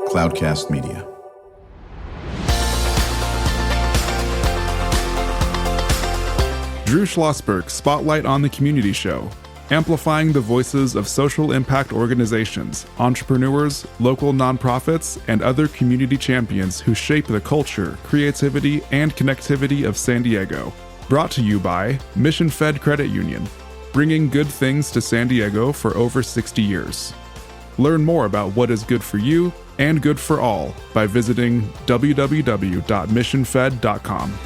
Cloudcast Media. Drew Schlosberg Spotlight on the Community Show, amplifying the voices of social impact organizations, entrepreneurs, local nonprofits, and other community champions who shape the culture, creativity, and connectivity of San Diego. Brought to you by Mission Fed Credit Union, bringing good things to San Diego for over 60 years. Learn more about what is good for you and good for all by visiting www.missionfed.com.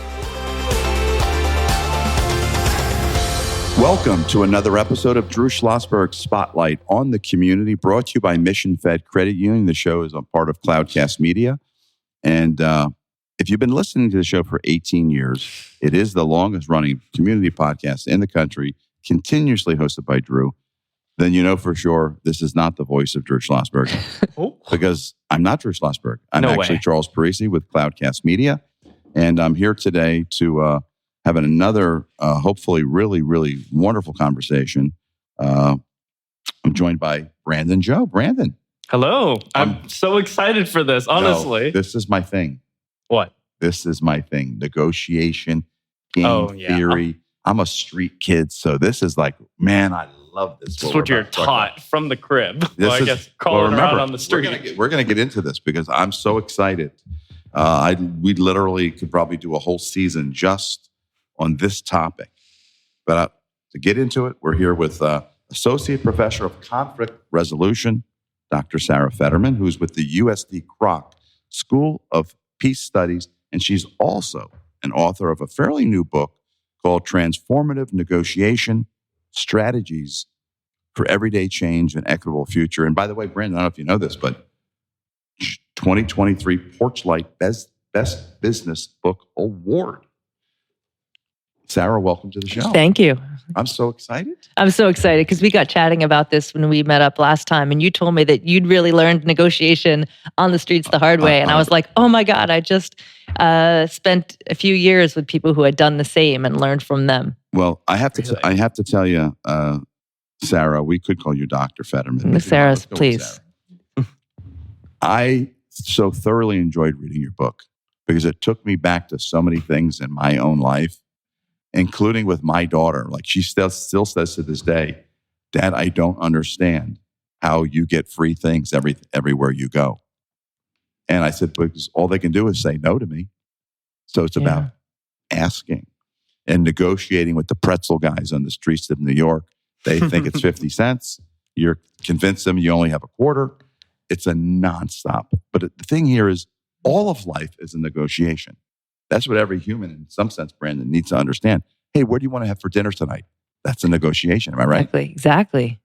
Welcome to another episode of Drew Schlosberg Spotlight on the Community, brought to you by Mission Fed Credit Union. The show is a part of Cloudcast Media. And if you've been listening to the show for 18 years, it is the longest running community podcast in the country, continuously hosted by Drew. Then you know for sure this is not the voice of Drew Schlosberg. Because I'm not Drew Schlosberg. I'm actually Charles Parisi with Cloudcast Media. And I'm here today to have another, hopefully really, really wonderful conversation. I'm joined by Brandon Joe. Brandon. Hello. I'm so excited for this, honestly. No, this is my thing. What? This is my thing. Negotiation, game theory. I'm a street kid, so this is like, man, I love this. This is what you're taught from the crib. I guess crawling around on the street. We're going to get into this because I'm so excited. We literally could probably do a whole season just on this topic. But to get into it, we're here with Associate Professor of Conflict Resolution, Dr. Sarah Federman, who's with the USD Kroc School of Peace Studies, and she's also an author of a fairly new book called Transformative Negotiation, Strategies for Everyday Change and Equitable Future. And by the way, Brandon, I don't know if you know this, but 2023 Porchlight Best Business Book Award. Sarah, welcome to the show. Thank you. I'm so excited. I'm so excited because we got chatting about this when we met up last time, and you told me that you'd really learned negotiation on the streets the hard way. And I was like, oh my God, I just spent a few years with people who had done the same and learned from them. Well, I have to tell you, Sarah, we could call you Dr. Federman. Sarah's, please. Sarah. I so thoroughly enjoyed reading your book because it took me back to so many things in my own life, including with my daughter. Like she still says to this day, Dad, I don't understand how you get free things everywhere you go. And I said, because all they can do is say no to me. So it's about asking and negotiating with the pretzel guys on the streets of New York. They think it's 50 cents. You're convinced them you only have a quarter. It's a nonstop. But the thing here is all of life is a negotiation. That's what every human, in some sense, Brandon, needs to understand. Hey, what do you want to have for dinner tonight? That's a negotiation. Am I right? Exactly.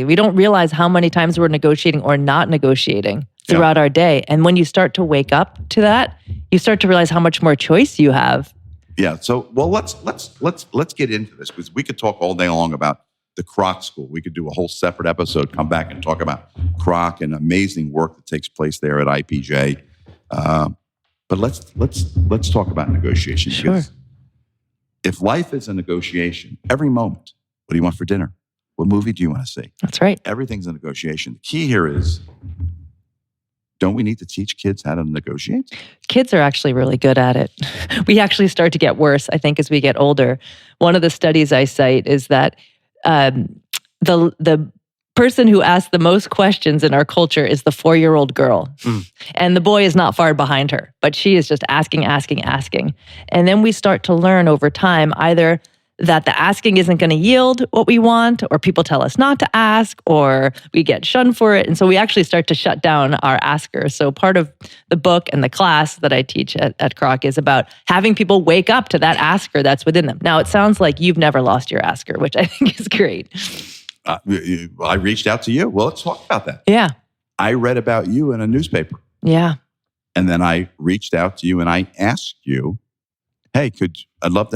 We don't realize how many times we're negotiating or not negotiating throughout our day. And when you start to wake up to that, you start to realize how much more choice you have. Yeah. So, well, let's get into this because we could talk all day long about the Kroc School. We could do a whole separate episode, come back and talk about Kroc and amazing work that takes place there at IPJ. But let's talk about negotiation. Sure. If life is a negotiation, every moment, what do you want for dinner? What movie do you want to see? That's right. Everything's a negotiation. The key here is, don't we need to teach kids how to negotiate? Kids are actually really good at it. We actually start to get worse, I think, as we get older. One of the studies I cite is that the person who asks the most questions in our culture is the 4-year-old girl. And the boy is not far behind her, but she is just asking. And then we start to learn over time either that the asking isn't going to yield what we want, or people tell us not to ask, or we get shunned for it. And so we actually start to shut down our askers. So part of the book and the class that I teach at Kroc is about having people wake up to that asker that's within them. Now, it sounds like you've never lost your asker, which I think is great. I reached out to you. Well, let's talk about that. Yeah. I read about you in a newspaper. Yeah. And then I reached out to you and I asked you, hey, I love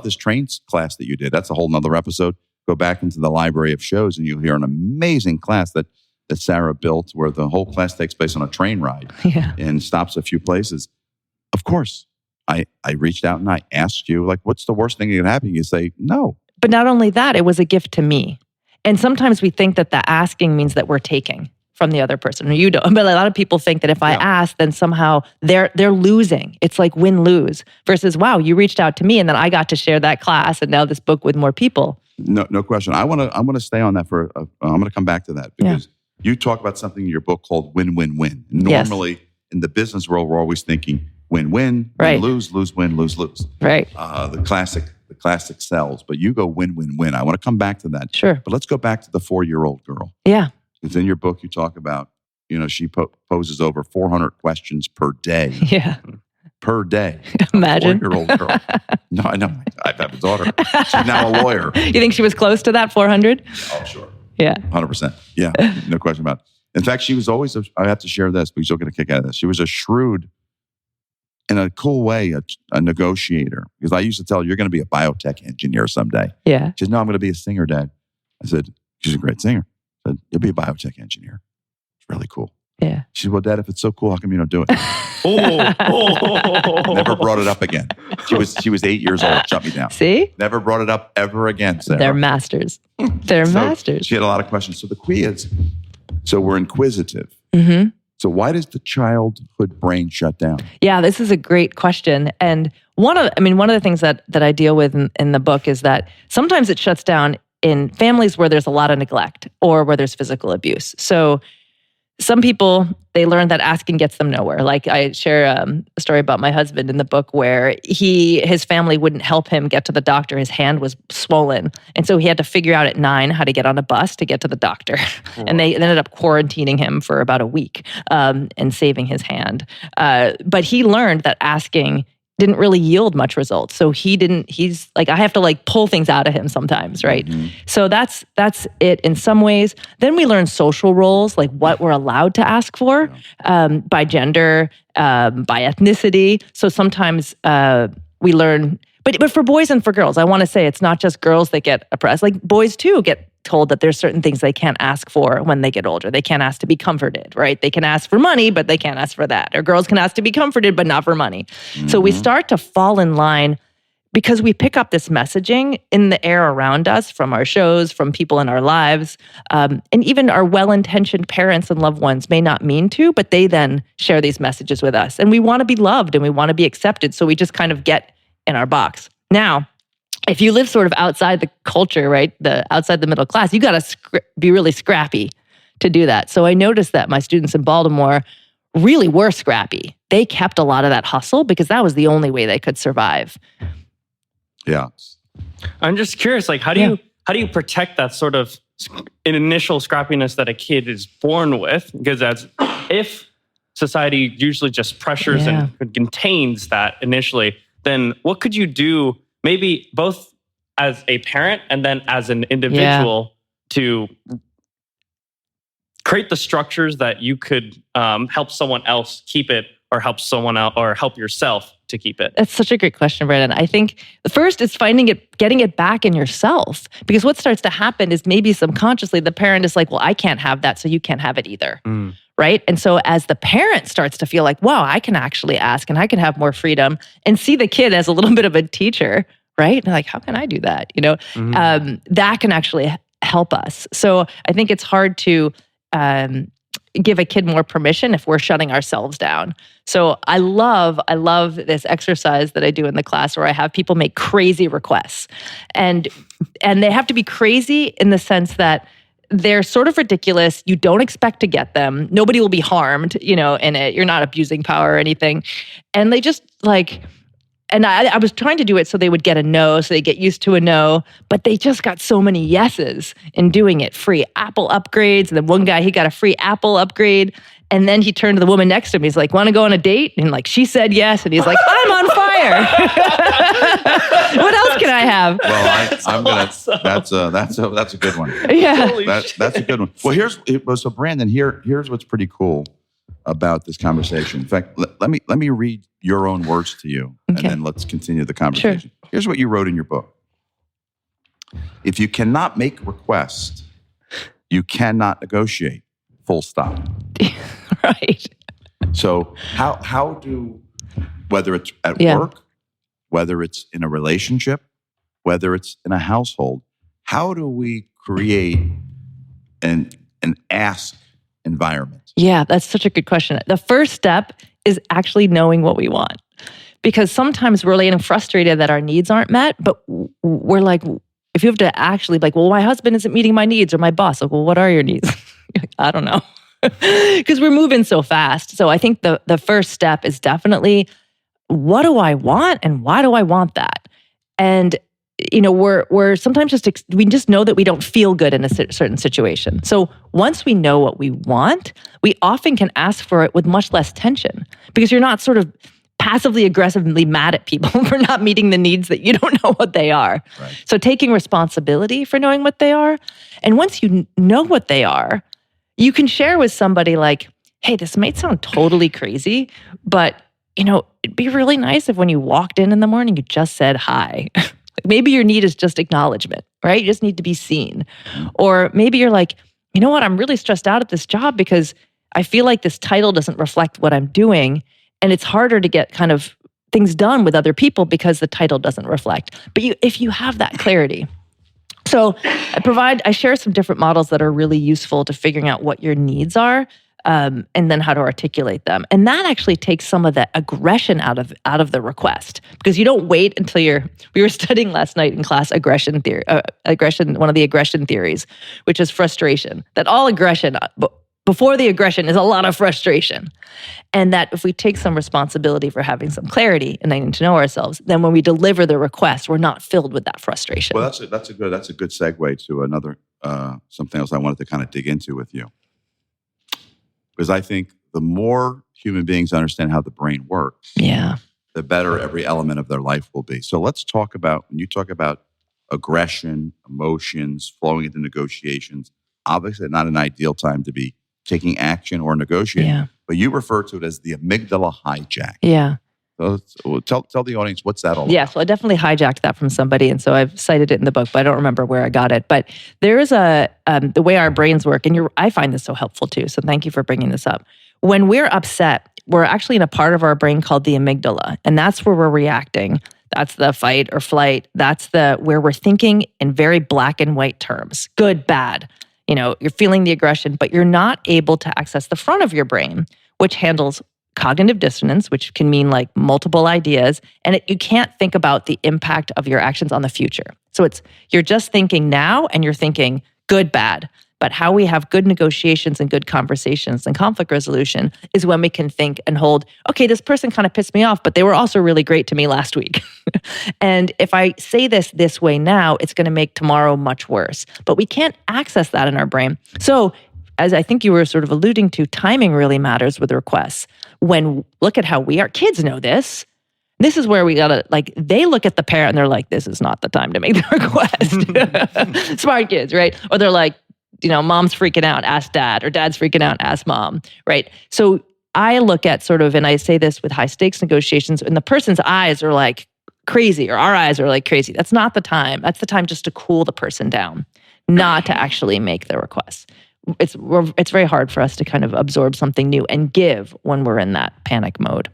this trains class that you did. That's a whole nother episode. Go back into the library of shows and you'll hear an amazing class that Sarah built where the whole class takes place on a train ride and stops a few places. Of course, I reached out and I asked you, like, what's the worst thing that can happen? You say, no. But not only that, it was a gift to me. And sometimes we think that the asking means that we're taking from the other person, or you don't. But a lot of people think that if I ask, then somehow they're losing. It's like win-lose versus, wow, you reached out to me and then I got to share that class and now this book with more people. No question. I want to stay on that I'm going to come back to that because you talk about something in your book called win-win-win. Normally in the business world, we're always thinking win-win, win-lose, lose-win, lose-lose. Right. The classic sells, but you go win-win-win. I want to come back to that. Sure. But let's go back to the 4-year-old girl. Yeah. Because in your book, you talk about, she poses over 400 questions per day. Yeah. Per day. Imagine. 4-year-old girl. No, I know. I have a daughter. She's now a lawyer. You think she was close to that 400? Oh, sure. Yeah. 100%. Yeah. No question about it. In fact, she was always, I have to share this because you'll get a kick out of this. She was a shrewd, in a cool way, a negotiator. Because I used to tell her, you're going to be a biotech engineer someday. Yeah. She said, no, I'm going to be a singer, Dad. I said, she's a great singer. I said, you'll be a biotech engineer. It's really cool. Yeah. She said, well, Dad, if it's so cool, how come you don't do it? Oh. Never brought it up again. She was 8 years old. Shut me down. See? Never brought it up ever again, Sarah. They're masters. They're masters. She had a lot of questions. So the key is, we're inquisitive. Mm-hmm. So why does the childhood brain shut down? Yeah, this is a great question. And one of the things that I deal with in the book is that sometimes it shuts down in families where there's a lot of neglect or where there's physical abuse. So some people, they learn that asking gets them nowhere. Like I share a story about my husband in the book where his family wouldn't help him get to the doctor. His hand was swollen. And so he had to figure out at 9 how to get on a bus to get to the doctor. And they ended up quarantining him for about a week and saving his hand. But he learned that asking didn't really yield much results. So he's like, I have to like pull things out of him sometimes, right? Mm-hmm. So that's it in some ways. Then we learn social roles, like what we're allowed to ask for by gender, by ethnicity. So sometimes we learn, but for boys and for girls, I want to say it's not just girls that get oppressed. Like boys too get told that there's certain things they can't ask for when they get older. They can't ask to be comforted, right? They can ask for money, but they can't ask for that. Or girls can ask to be comforted, but not for money. Mm-hmm. So we start to fall in line because we pick up this messaging in the air around us from our shows, from people in our lives, and even our well-intentioned parents and loved ones may not mean to, but they then share these messages with us. And we want to be loved and we want to be accepted, so we just kind of get in our box. Now, if you live sort of outside the culture, right, outside the middle class, you got to be really scrappy to do that. So I noticed that my students in Baltimore really were scrappy. They kept a lot of that hustle because that was the only way they could survive. Yeah. I'm just curious, like, how do you protect that sort of initial scrappiness that a kid is born with? Because if society usually just pressures and contains that initially, then what could you do? Maybe both as a parent and then as an individual to create the structures that you could help someone else keep it, or help someone else, or help yourself to keep it? That's such a great question, Brandon. I think the first is getting it back in yourself. Because what starts to happen is maybe subconsciously the parent is like, well, I can't have that, so you can't have it either. Mm. Right? And so as the parent starts to feel like, wow, I can actually ask and I can have more freedom, and see the kid as a little bit of a teacher, right? And like, how can I do that? That can actually help us. So I think it's hard to give a kid more permission if we're shutting ourselves down. So I love this exercise that I do in the class where I have people make crazy requests. And they have to be crazy in the sense that they're sort of ridiculous. You don't expect to get them. Nobody will be harmed, in it. You're not abusing power or anything. And they just and I was trying to do it so they would get a no, so they get used to a no, but they just got so many yeses in doing it. Free Apple upgrades. And then one guy, he got a free Apple upgrade. And then he turned to the woman next to him. He's like, want to go on a date? And she said yes. And he's like, I'm on fire. What else can I have? Well, I'm going to, that's a good one. Yeah. That's a good one. Well, so Brandon, here's what's pretty cool about this conversation. In fact, let me read your own words to you, and then let's continue the conversation. Sure. Here's what you wrote in your book. If you cannot make requests, you cannot negotiate. Full stop. Right. So how do, whether it's at work, whether it's in a relationship, whether it's in a household, how do we create an ask environment? Yeah, that's such a good question. The first step is actually knowing what we want. Because sometimes we're getting frustrated that our needs aren't met, but we're like, if you have to actually be like, well, my husband isn't meeting my needs, or my boss, like, well, what are your needs? I don't know. Because we're moving so fast. So I think the first step is definitely, what do I want and why do I want that? And we're sometimes we just know that we don't feel good in a certain situation. So once we know what we want, we often can ask for it with much less tension, because you're not sort of passively aggressively mad at people for not meeting the needs that you don't know what they are. Right. So taking responsibility for knowing what they are. And once you know what they are, you can share with somebody like, hey, this might sound totally crazy, but it'd be really nice if when you walked in the morning, you just said hi. Maybe your need is just acknowledgement, right? You just need to be seen. Or maybe you're like, you know what? I'm really stressed out at this job because I feel like this title doesn't reflect what I'm doing. And it's harder to get kind of things done with other people because the title doesn't reflect. But if you have that clarity. So I share some different models that are really useful to figuring out what your needs are, and then how to articulate them. And that actually takes some of the aggression out of the request, because you don't wait until we were studying last night in class aggression theory, one of the aggression theories, which is frustration. That all aggression, before the aggression, is a lot of frustration. And that if we take some responsibility for having some clarity and getting to know ourselves, then when we deliver the request, we're not filled with that frustration. Well, that's a good segue to another something else I wanted to kind of dig into with you. Because I think the more human beings understand how the brain works, the better every element of their life will be. So let's talk about, when you talk about aggression, emotions, flowing into negotiations, obviously not an ideal time to be taking action or negotiating, but you refer to it as the amygdala hijack. Yeah. So tell the audience, what's that all about? Yeah, so I definitely hijacked that from somebody, and so I've cited it in the book, but I don't remember where I got it. But there is the way our brains work, and I find this so helpful too, so thank you for bringing this up. When we're upset, we're actually in a part of our brain called the amygdala, and that's where we're reacting. That's the fight or flight. That's where we're thinking in very black and white terms, good, bad. You're feeling the aggression, but you're not able to access the front of your brain, which handles cognitive dissonance, which can mean like multiple ideas, and you can't think about the impact of your actions on the future. So you're just thinking now, and you're thinking good, bad. But how we have good negotiations and good conversations and conflict resolution is when we can think and hold, okay, this person kind of pissed me off, but they were also really great to me last week. And if I say this way now, it's going to make tomorrow much worse. But we can't access that in our brain. So as I think you were sort of alluding to, timing really matters with requests. Look at how kids know this. This is where we gotta, they look at the parent and they're like, this is not the time to make the request. Smart kids, right? Or they're like, mom's freaking out, ask dad, or dad's freaking out, ask mom, right? So I look at sort of, and I say this with high stakes negotiations, and the person's eyes are like crazy, or our eyes are like crazy. That's not the time. That's the time just to cool the person down, not to actually make the request. It's very hard for us to kind of absorb something new and give when we're in that panic mode.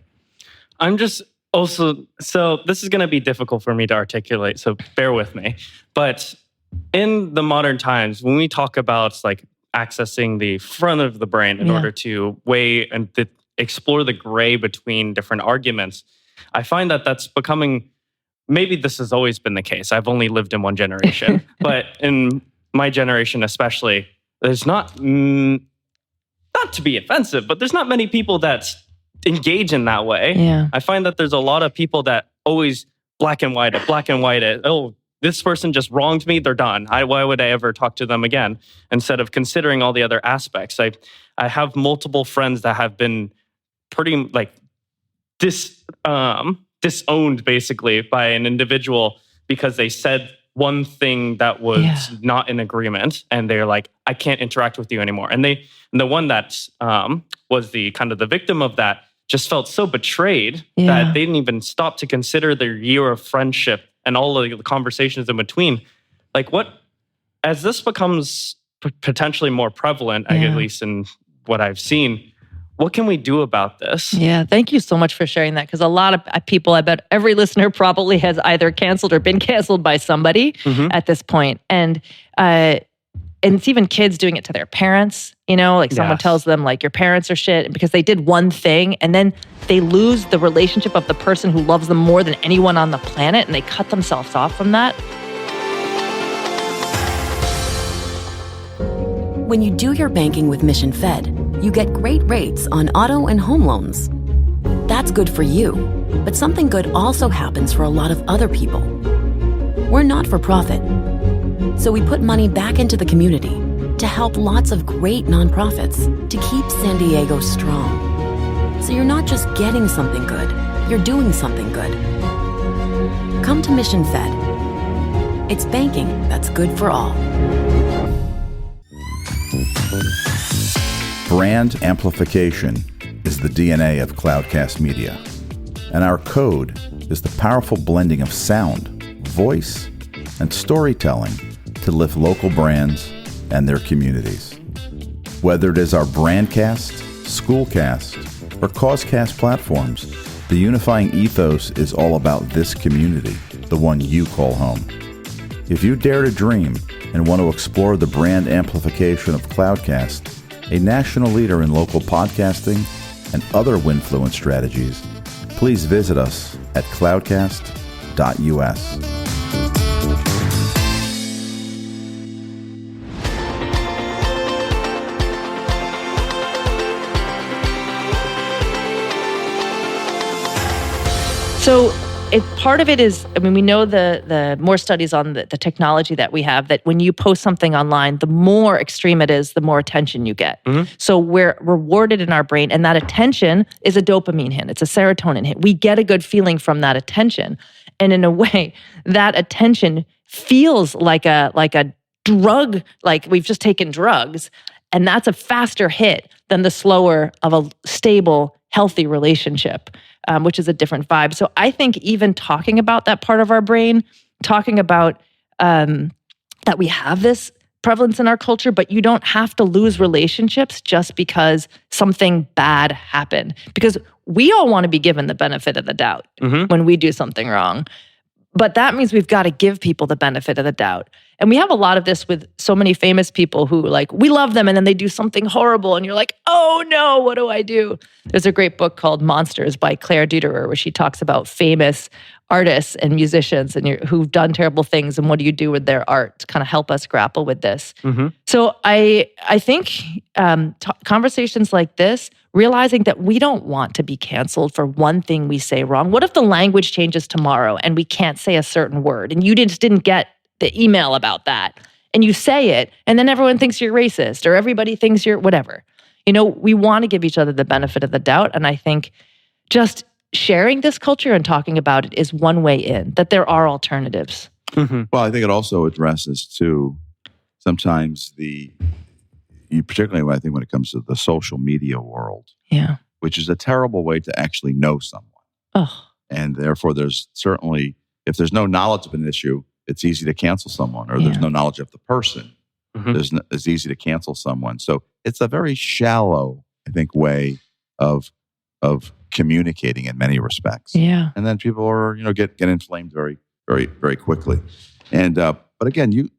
I'm just also, so this is going to be difficult for me to articulate, so bear with me. But in the modern times, when we talk about accessing the front of the brain in order to weigh and explore the gray between different arguments, I find that that's becoming, maybe this has always been the case. I've only lived in one generation, but in my generation especially, there's not to be offensive, but there's not many people that engage in that way. Yeah. I find that there's a lot of people that always black and white it. Oh, this person just wronged me, they're done. Why would I ever talk to them again? Instead of considering all the other aspects. I have multiple friends that have been pretty disowned basically by an individual because they said one thing that was not in agreement, and they're like, I can't interact with you anymore. And the one that was the kind of the victim of that just felt so betrayed that they didn't even stop to consider their year of friendship and all of the conversations in between. As this becomes potentially more prevalent, at least in what I've seen, what can we do about this? Yeah, thank you so much for sharing that, because a lot of people, I bet every listener probably has either canceled or been canceled by somebody at this point. And it's even kids doing it to their parents. Like someone tells them like your parents are shit because they did one thing, and then they lose the relationship of the person who loves them more than anyone on the planet, and they cut themselves off from that. When you do your banking with Mission Fed, you get great rates on auto and home loans. That's good for you, but something good also happens for a lot of other people. We're not for profit, so we put money back into the community to help lots of great nonprofits to keep San Diego strong. So you're not just getting something good, you're doing something good. Come to Mission Fed. It's banking that's good for all. Brand amplification is the DNA of Cloudcast Media, and our code is the powerful blending of sound, voice, and storytelling to lift local brands and their communities. Whether it is our Brandcast, Schoolcast, or Causecast platforms, the unifying ethos is all about this community, the one you call home. If you dare to dream and want to explore the brand amplification of Cloudcast, a national leader in local podcasting and other Winfluence strategies, please visit us at cloudcast.us. So part of it is, we know the more studies on the technology that we have, that when you post something online, the more extreme it is, the more attention you get. Mm-hmm. So we're rewarded in our brain, and that attention is a dopamine hit. It's a serotonin hit. We get a good feeling from that attention. And in a way, that attention feels like a drug, like we've just taken drugs. And that's a faster hit than the slower of a stable, healthy relationship. Which is a different vibe. So I think even talking about that part of our brain, talking about that we have this prevalence in our culture, but you don't have to lose relationships just because something bad happened. Because we all want to be given the benefit of the doubt when we do something wrong. But that means we've got to give people the benefit of the doubt. And we have a lot of this with so many famous people who, like, we love them and then they do something horrible and you're like, oh no, what do I do? There's a great book called Monsters by Claire Dederer where she talks about famous artists and musicians and who've done terrible things and what do you do with their art to kind of help us grapple with this. Mm-hmm. So I think conversations like this, realizing that we don't want to be canceled for one thing we say wrong. What if the language changes tomorrow and we can't say a certain word and you just didn't get the email about that and you say it and then everyone thinks you're racist or everybody thinks you're whatever. We want to give each other the benefit of the doubt. And I think just sharing this culture and talking about it is one way in, that there are alternatives. Mm-hmm. Well, I think it also addresses too, sometimes particularly when it comes to the social media world, which is a terrible way to actually know someone. Oh. And therefore there's certainly, if there's no knowledge of an issue, it's easy to cancel someone, or there's no knowledge of the person. Mm-hmm. It's easy to cancel someone. So it's a very shallow, I think, way of communicating in many respects. Yeah. And then people are, get inflamed very, very, very quickly. And but again,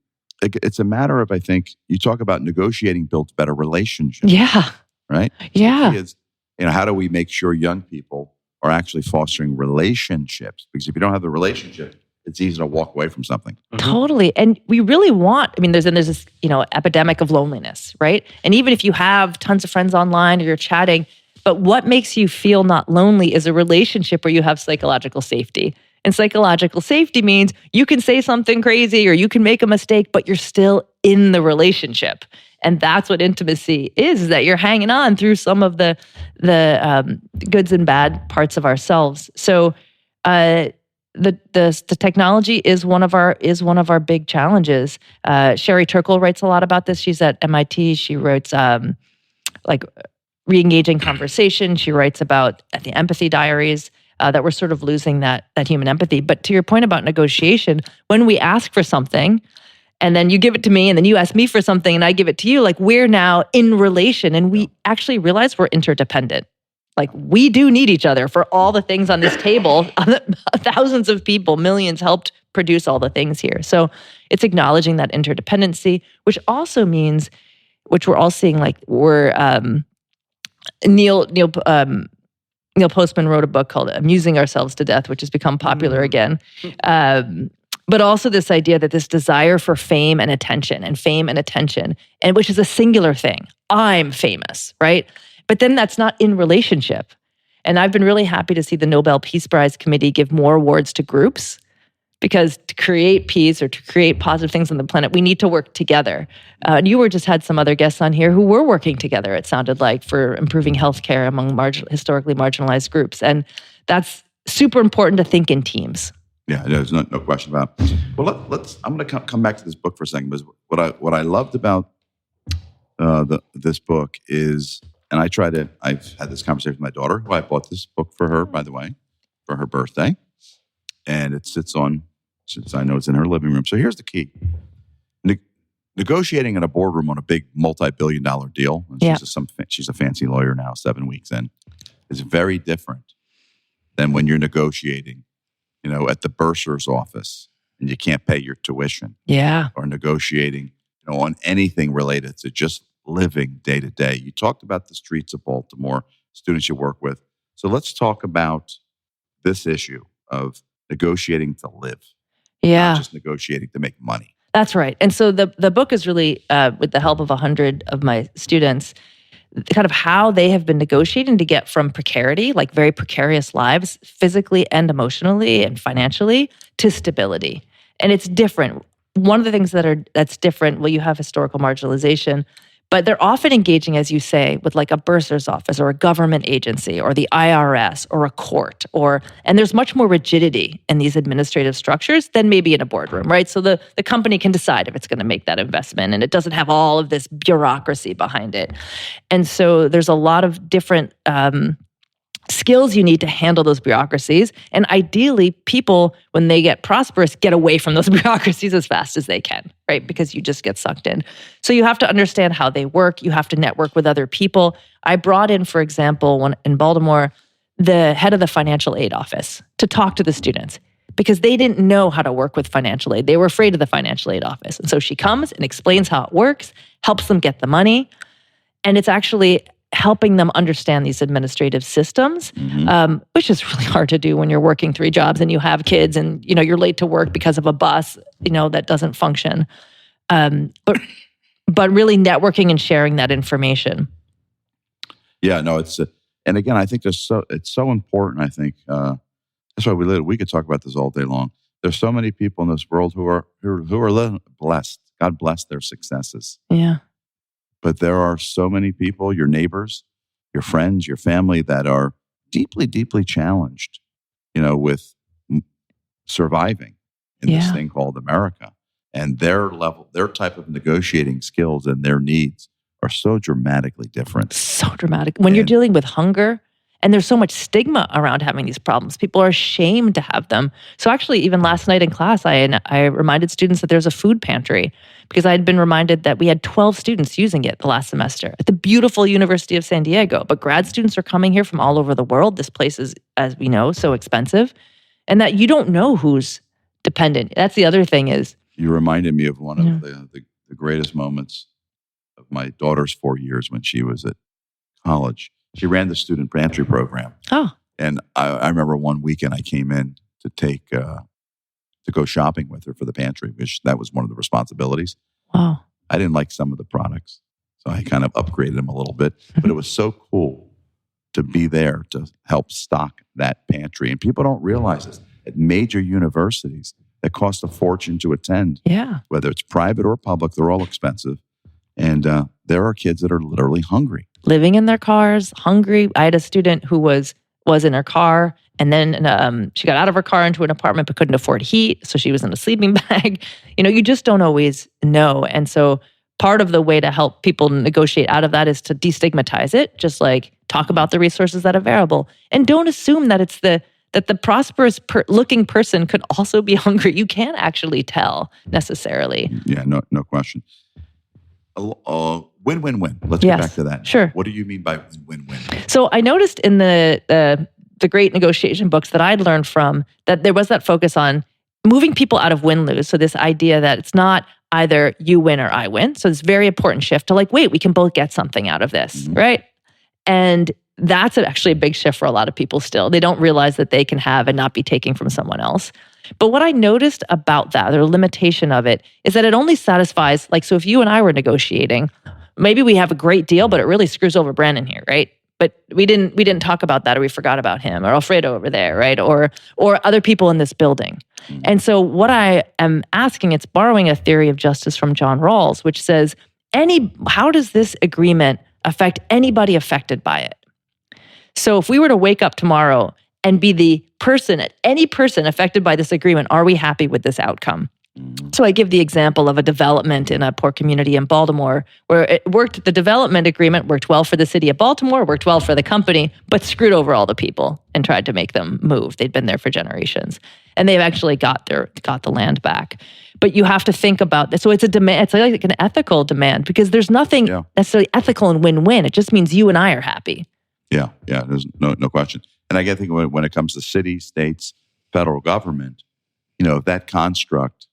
it's a matter of, I think, you talk about negotiating builds better relationships. Yeah. Right? Yeah. It's, how do we make sure young people are actually fostering relationships? Because if you don't have the relationship, it's easy to walk away from something. Mm-hmm. Totally. And we really want, there's this, epidemic of loneliness, right? And even if you have tons of friends online or you're chatting, but what makes you feel not lonely is a relationship where you have psychological safety. And psychological safety means you can say something crazy or you can make a mistake, but you're still in the relationship. And that's what intimacy is that you're hanging on through some of the goods and bad parts of ourselves. So the technology is one of our big challenges. Sherry Turkle writes a lot about this. She's at MIT. She writes re-engaging conversation. She writes about the empathy diaries. That we're sort of losing that human empathy. But to your point about negotiation, when we ask for something and then you give it to me and then you ask me for something and I give it to you, like we're now in relation and we actually realize we're interdependent. Like we do need each other for all the things on this table. Thousands of people, millions helped produce all the things here. So it's acknowledging that interdependency, which also means which we're all seeing, like Neil Postman wrote a book called Amusing Ourselves to Death, which has become popular again. But also this idea that this desire for fame and attention, and which is a singular thing. I'm famous, right? But then that's not in relationship. And I've been really happy to see the Nobel Peace Prize Committee give more awards to groups, because to create peace or to create positive things on the planet, we need to work together. And you just had some other guests on here who were working together, it sounded like, for improving healthcare among historically marginalized groups. And that's super important to think in teams. Yeah, there's no question about it. Well, I'm going to come back to this book for a second, because what I loved about this book is, and I've had this conversation with my daughter, who I bought this book for her, by the way, for her birthday. And it sits on, since I know it's in her living room. So here's the key. Negotiating in a boardroom on a big multi-billion-dollar deal, and she's a fancy lawyer now, 7 weeks in, is very different than when you're negotiating, at the bursar's office and you can't pay your tuition. Yeah. Or negotiating, on anything related to just living day to day. You talked about the streets of Baltimore, students you work with. So let's talk about this issue of negotiating to live, not just negotiating to make money. That's right. And so the book is really, with the help of 100 of my students, kind of how they have been negotiating to get from precarity, like very precarious lives, physically and emotionally and financially, to stability. And it's different. One of the things that's different, well, you have historical marginalization, but they're often engaging, as you say, with like a bursar's office or a government agency or the IRS or a court, and there's much more rigidity in these administrative structures than maybe in a boardroom, right? So the company can decide if it's going to make that investment, and it doesn't have all of this bureaucracy behind it. And so there's a lot of different skills you need to handle those bureaucracies. And ideally, people, when they get prosperous, get away from those bureaucracies as fast as they can, right? Because you just get sucked in. So you have to understand how they work. You have to network with other people. I brought in, for example, in Baltimore, the head of the financial aid office to talk to the students, because they didn't know how to work with financial aid. They were afraid of the financial aid office. And so she comes and explains how it works, helps them get the money. And it's actually helping them understand these administrative systems, which is really hard to do when you're working 3 jobs and you have kids and, you're late to work because of a bus, that doesn't function. But really networking and sharing that information. Yeah, no, and again, I think it's so important. I think that's why we could talk about this all day long. There's so many people in this world who are blessed. God bless their successes. Yeah. But there are so many people, your neighbors, your friends, your family, that are deeply, deeply challenged, with surviving in this thing called America. And their type of negotiating skills and their needs are so dramatically different. So dramatic. When you're dealing with hunger, and there's so much stigma around having these problems. People are ashamed to have them. So actually, even last night in class, I reminded students that there's a food pantry, because I had been reminded that we had 12 students using it the last semester at the beautiful University of San Diego. But grad students are coming here from all over the world. This place is, as we know, so expensive. And that you don't know who's dependent. That's the other thing is. You reminded me of one of the greatest moments of my daughter's 4 years when she was at college. She ran the student pantry program. Oh. And I remember one weekend I came in to go shopping with her for the pantry, which that was one of the responsibilities. Wow. I didn't like some of the products, so I kind of upgraded them a little bit. But it was so cool to be there to help stock that pantry. And people don't realize this. At major universities that cost a fortune to attend, whether it's private or public, they're all expensive. And there are kids that are literally hungry. Living in their cars, hungry. I had a student who was in her car, and then she got out of her car into an apartment but couldn't afford heat, so she was in a sleeping bag. You just don't always know. And so part of the way to help people negotiate out of that is to destigmatize it, just like talk about the resources that are available. And don't assume that that the prosperous looking person could also be hungry. You can't actually tell necessarily. Yeah, no question. Win-win-win. Let's get back to that. Sure. What do you mean by win-win? So I noticed in the great negotiation books that I'd learned from that there was that focus on moving people out of win-lose. So this idea that it's not either you win or I win. So it's a very important shift to like, wait, we can both get something out of this, right? And that's actually a big shift for a lot of people still. They don't realize that they can have and not be taking from someone else. But what I noticed about that, the limitation of it, is that it only satisfies, like, so if you and I were negotiating, maybe we have a great deal, but it really screws over Brandon here, right? But we didn't talk about that, or we forgot about him, or Alfredo over there, right? Or other people in this building. And so what I am asking, it's borrowing a theory of justice from John Rawls, which says, how does this agreement affect anybody affected by it? So if we were to wake up tomorrow and be any person affected by this agreement, are we happy with this outcome? So I give the example of a development in a poor community in Baltimore where the development agreement worked well for the city of Baltimore, worked well for the company, but screwed over all the people and tried to make them move. They'd been there for generations. And they've actually got the land back. But you have to think about this. So it's a demand, it's like an ethical demand, because there's nothing necessarily ethical and win-win. It just means you and I are happy. Yeah, there's no question. And I get to think when it comes to cities, states, federal government, if that construct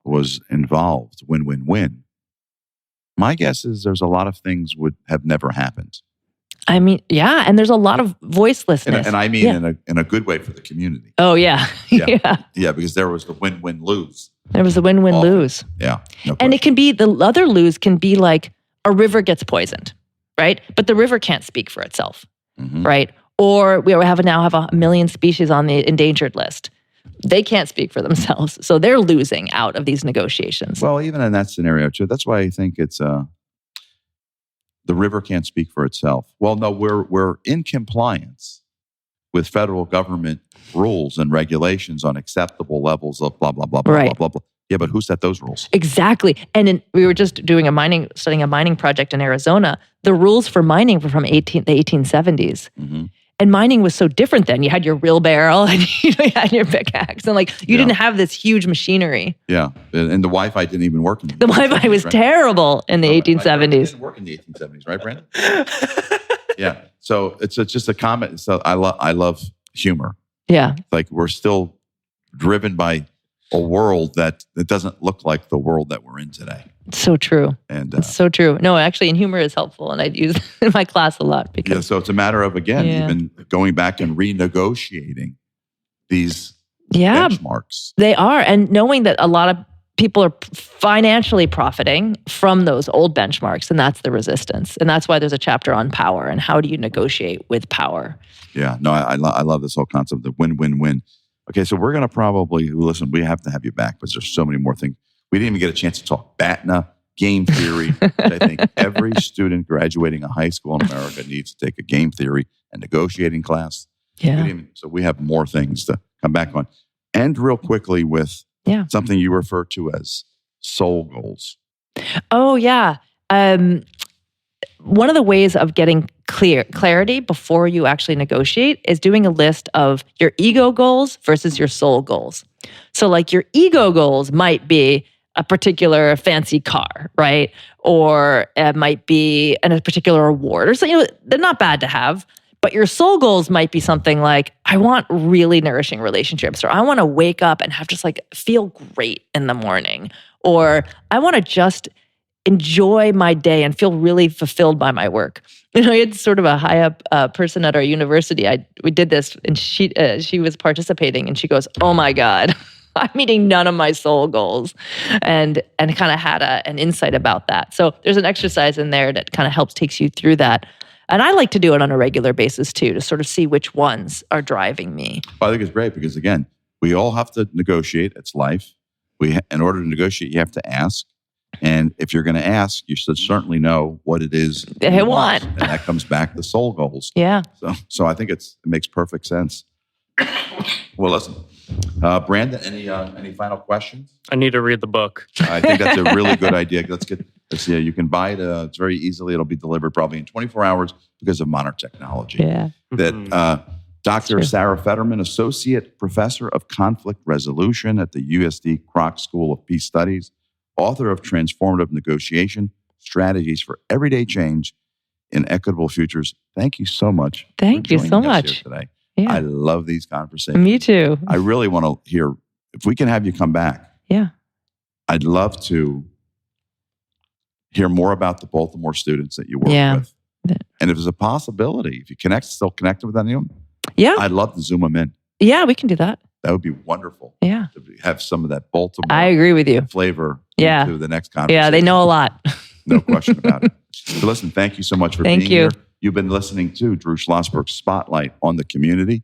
was involved, win-win-win, my guess is there's a lot of things would have never happened. I mean, yeah, and there's a lot of voicelessness. And I mean in a good way for the community. Oh, yeah. Yeah, because there was the win-win-lose. There was a win-win-lose. Yeah. No and it can be, the other lose can be like a river gets poisoned, right? But the river can't speak for itself, right? Or we now have 1 million species on the endangered list. They can't speak for themselves. So they're losing out of these negotiations. Well, even in that scenario too, that's why I think it's the river can't speak for itself. Well, no, we're in compliance with federal government rules and regulations on acceptable levels of blah, blah, blah, blah, blah, blah, blah. Yeah, but who set those rules? Exactly. And we were just studying a mining project in Arizona. The rules for mining were from the 1870s. And mining was so different then. You had your wheelbarrow and you had your pickaxe. And you didn't have this huge machinery. Yeah. And the Wi-Fi didn't even work. The Wi-Fi was terrible in the 1870s. It didn't work in the 1870s, right, Brandon? Yeah. So it's just a comment. So I love humor. Yeah. We're still driven by a world that doesn't look like the world that we're in today. So true. And it's so true. No, actually, and humor is helpful, and I use it in my class a lot because. So it's a matter of even going back and renegotiating these benchmarks. They are, and knowing that a lot of people are financially profiting from those old benchmarks, and that's the resistance, and that's why there's a chapter on power and how do you negotiate with power. Yeah, no, I love this whole concept of win-win-win. Okay, so we're going to probably, listen, we have to have you back because there's so many more things. We didn't even get a chance to talk BATNA, game theory. I think every student graduating a high school in America needs to take a game theory and negotiating class. Yeah. So we have more things to come back on. And real quickly with something you refer to as soul goals. Oh, yeah. One of the ways of getting clarity before you actually negotiate is doing a list of your ego goals versus your soul goals. So your ego goals might be a particular fancy car, right? Or it might be a particular award or something. They're not bad to have, but your soul goals might be something like, I want really nourishing relationships, or I want to wake up and have just feel great in the morning, or I want to just enjoy my day and feel really fulfilled by my work. I had sort of a high up person at our university. We did this, and she was participating, and she goes, "Oh my God, I'm meeting none of my soul goals," and kind of had an insight about that. So there's an exercise in there that kind of takes you through that. And I like to do it on a regular basis too, to sort of see which ones are driving me. Well, I think it's great because again, we all have to negotiate. It's life. In order to negotiate, you have to ask. And if you're going to ask, you should certainly know what it is you want. And that comes back to soul goals. Yeah. So I think it makes perfect sense. Well, listen, Brandon, any final questions? I need to read the book. I think that's a really good idea. You can buy it. It's very easily. It'll be delivered probably in 24 hours because of modern technology. Yeah. That Dr. Sarah Federman, Associate Professor of Conflict Resolution at the USD Kroc School of Peace Studies, author of Transformative Negotiation, Strategies for Everyday Change in Equitable Futures. Thank you so much. Thank you so much today. Yeah. I love these conversations. Me too. I really want to hear, if we can have you come back. Yeah. I'd love to hear more about the Baltimore students that you work with. And if there's a possibility, if you still connected with any of them, I'd love to zoom them in. Yeah, we can do that. That would be wonderful. Yeah. To have some of that Baltimore I agree with you. flavor Yeah. into the next conversation. Yeah, they know a lot. No question about it. So listen, thank you so much for being here. You've been listening to Drew Schlosberg's Spotlight on the Community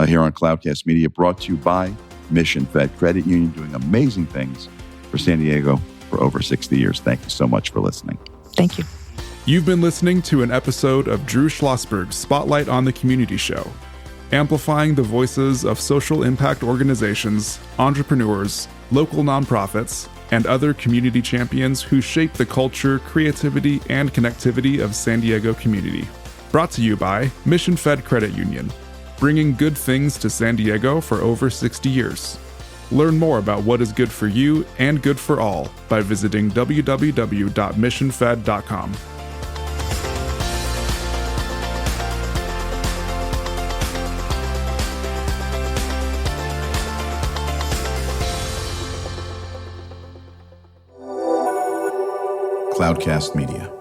here on Cloudcast Media, brought to you by Mission Fed Credit Union, doing amazing things for San Diego for over 60 years. Thank you so much for listening. Thank you. You've been listening to an episode of Drew Schlosberg's Spotlight on the Community show, amplifying the voices of social impact organizations, entrepreneurs, local nonprofits, and other community champions who shape the culture, creativity, and connectivity of San Diego community. Brought to you by Mission Fed Credit Union, bringing good things to San Diego for over 60 years. Learn more about what is good for you and good for all by visiting www.missionfed.com. Cloudcast Media.